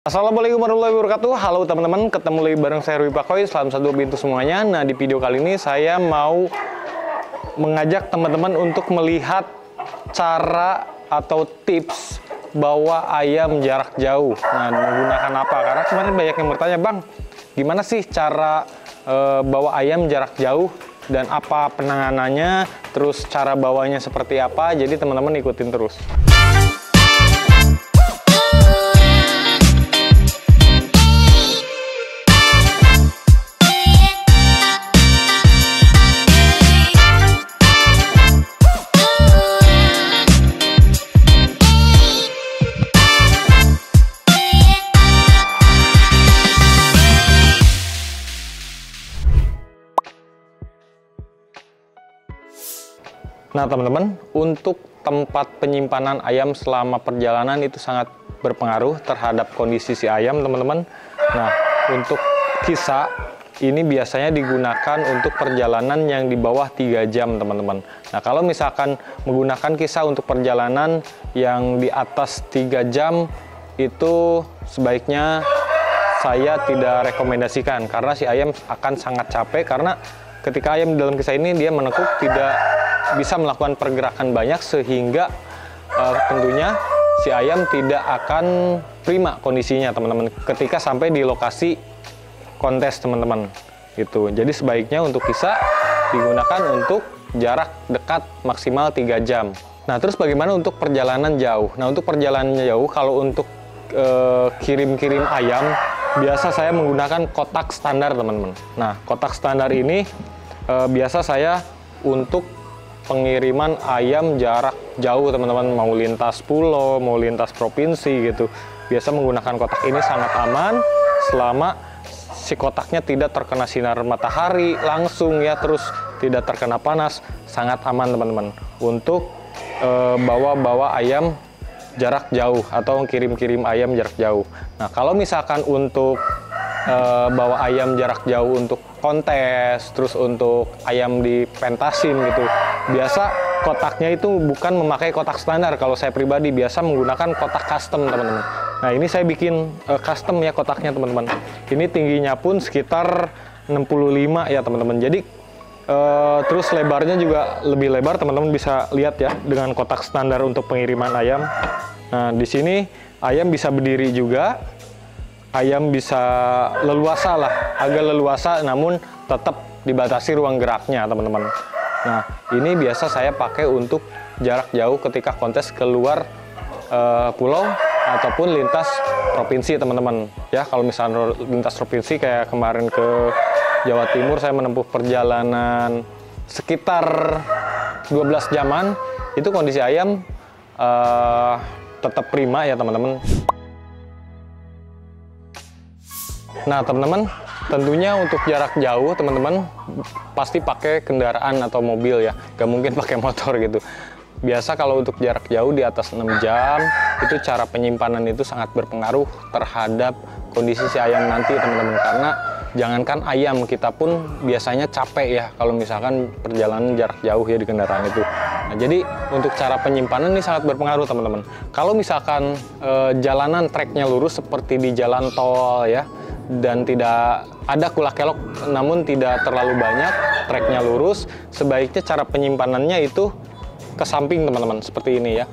Assalamualaikum warahmatullahi wabarakatuh. Halo teman-teman, ketemu lagi bareng saya Rui Pakoy. Salam satu pintu semuanya. Nah, di video kali ini saya mau mengajak teman-teman untuk melihat cara atau tips bawa ayam jarak jauh. Nah, menggunakan apa? Karena kemarin banyak yang bertanya, Bang, gimana sih cara bawa ayam jarak jauh dan apa penanganannya, terus cara bawanya seperti apa? Jadi teman-teman ikutin terus. Nah teman-teman, untuk tempat penyimpanan ayam selama perjalanan itu sangat berpengaruh terhadap kondisi si ayam teman-teman. Nah untuk kisa ini biasanya digunakan untuk perjalanan yang di bawah 3 jam teman-teman. Nah kalau misalkan menggunakan kisa untuk perjalanan yang di atas 3 jam itu sebaiknya saya tidak rekomendasikan, karena si ayam akan sangat capek, karena ketika ayam di dalam kisa ini dia menekuk, tidak bisa melakukan pergerakan banyak, sehingga tentunya si ayam tidak akan prima kondisinya teman-teman ketika sampai di lokasi kontes teman-teman gitu. Jadi sebaiknya untuk kisa digunakan untuk jarak dekat maksimal 3 jam. Nah terus bagaimana untuk perjalanan jauh? Nah untuk perjalanan jauh, kalau untuk kirim-kirim ayam biasa saya menggunakan kotak standar teman-teman. Nah kotak standar ini biasa saya untuk pengiriman ayam jarak jauh teman-teman, mau lintas pulau, mau lintas provinsi gitu. Biasa menggunakan kotak ini sangat aman selama si kotaknya tidak terkena sinar matahari langsung ya, terus tidak terkena panas, sangat aman teman-teman untuk bawa ayam jarak jauh atau kirim-kirim ayam jarak jauh. Nah kalau misalkan untuk bawa ayam jarak jauh untuk kontes, terus untuk ayam dipentasin gitu, biasa kotaknya itu bukan memakai kotak standar. Kalau saya pribadi biasa menggunakan kotak custom teman-teman. Nah ini saya bikin custom ya kotaknya teman-teman. Ini tingginya pun sekitar 65 ya teman-teman. Jadi terus lebarnya juga lebih lebar, teman-teman bisa lihat ya dengan kotak standar untuk pengiriman ayam. Nah di sini ayam bisa berdiri juga, ayam bisa leluasa lah, agak leluasa, namun tetap dibatasi ruang geraknya teman-teman. Nah ini biasa saya pakai untuk jarak jauh ketika kontes keluar pulau ataupun lintas provinsi teman-teman ya. Kalau misalnya lintas provinsi kayak kemarin ke Jawa Timur, saya menempuh perjalanan sekitar 12 jaman, itu kondisi ayam tetap prima ya teman-teman. Nah teman-teman, tentunya untuk jarak jauh teman-teman pasti pakai kendaraan atau mobil ya, gak mungkin pakai motor gitu. Biasa kalau untuk jarak jauh di atas 6 jam itu cara penyimpanan itu sangat berpengaruh terhadap kondisi si ayam nanti teman-teman, karena jangankan ayam, kita pun biasanya capek ya kalau misalkan perjalanan jarak jauh ya di kendaraan itu. Nah, jadi untuk cara penyimpanan ini sangat berpengaruh teman-teman. Kalau misalkan jalanan treknya lurus seperti di jalan tol ya, dan tidak ada kulak kelok namun tidak terlalu banyak, treknya lurus, sebaiknya cara penyimpanannya itu ke samping teman-teman, seperti ini ya.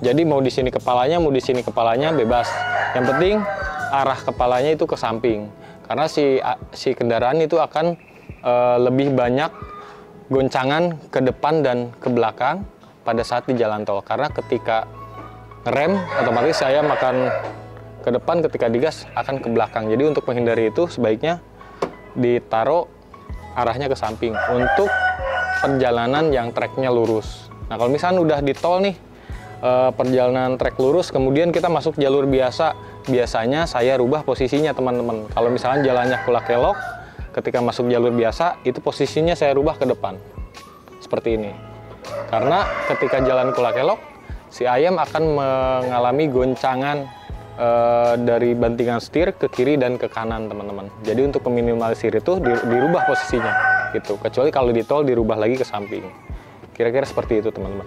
Jadi mau di sini kepalanya, mau di sini kepalanya bebas. Yang penting arah kepalanya itu ke samping, karena si kendaraan itu akan lebih banyak goncangan ke depan dan ke belakang pada saat di jalan tol. Karena ketika rem otomatis saya akan ke depan, ketika digas akan ke belakang. Jadi untuk menghindari itu sebaiknya ditaruh arahnya ke samping untuk perjalanan yang treknya lurus. Nah kalau misalnya udah di tol nih, perjalanan trek lurus, kemudian kita masuk jalur biasa, biasanya saya rubah posisinya teman-teman. Kalau misalnya jalannya kulak kelok, ketika masuk jalur biasa itu posisinya saya rubah ke depan seperti ini, karena ketika jalan kulak kelok si ayam akan mengalami goncangan dari bantingan setir ke kiri dan ke kanan teman-teman. Jadi untuk meminimalisir itu dirubah posisinya gitu, kecuali kalau di tol dirubah lagi ke samping. Kira-kira seperti itu teman-teman.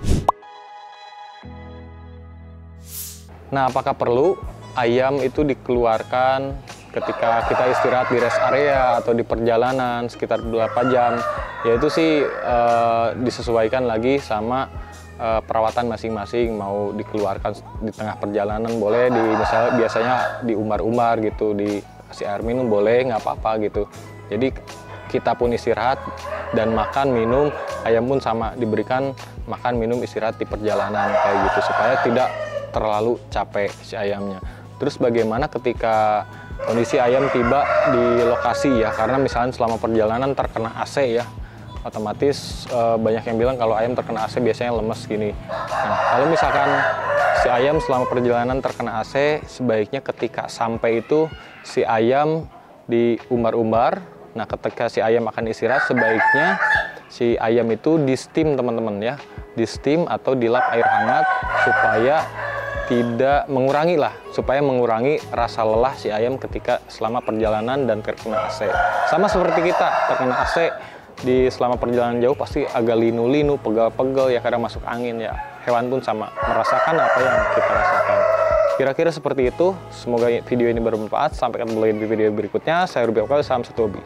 Nah apakah perlu ayam itu dikeluarkan ketika kita istirahat di rest area atau di perjalanan sekitar 2 jam. Ya itu sih disesuaikan lagi sama perawatan masing-masing, mau dikeluarkan di tengah perjalanan boleh, misalnya biasanya diumbar-umbar gitu, dikasih air minum boleh, nggak apa-apa gitu. Jadi kita pun istirahat dan makan minum, ayam pun sama diberikan makan minum istirahat di perjalanan kayak gitu supaya tidak terlalu capek si ayamnya. Terus bagaimana ketika kondisi ayam tiba di lokasi ya, karena misalnya selama perjalanan terkena AC ya, otomatis banyak yang bilang kalau ayam terkena AC biasanya lemes gini. Nah, kalau misalkan si ayam selama perjalanan terkena AC, sebaiknya ketika sampai itu si ayam diumbar-umbar. Nah, ketika si ayam akan istirahat, sebaiknya si ayam itu di steam teman-teman ya, di steam atau dilap air hangat supaya tidak mengurangi rasa lelah si ayam ketika selama perjalanan dan terkena AC. Sama seperti kita terkena AC selama perjalanan jauh pasti agak linu-linu, pegal-pegal ya, kadang masuk angin ya. Hewan pun sama merasakan apa yang kita rasakan. Kira-kira seperti itu. Semoga video ini bermanfaat. Sampai ketemu lagi di video berikutnya. Saya Ruby Okal, salam satu hobi.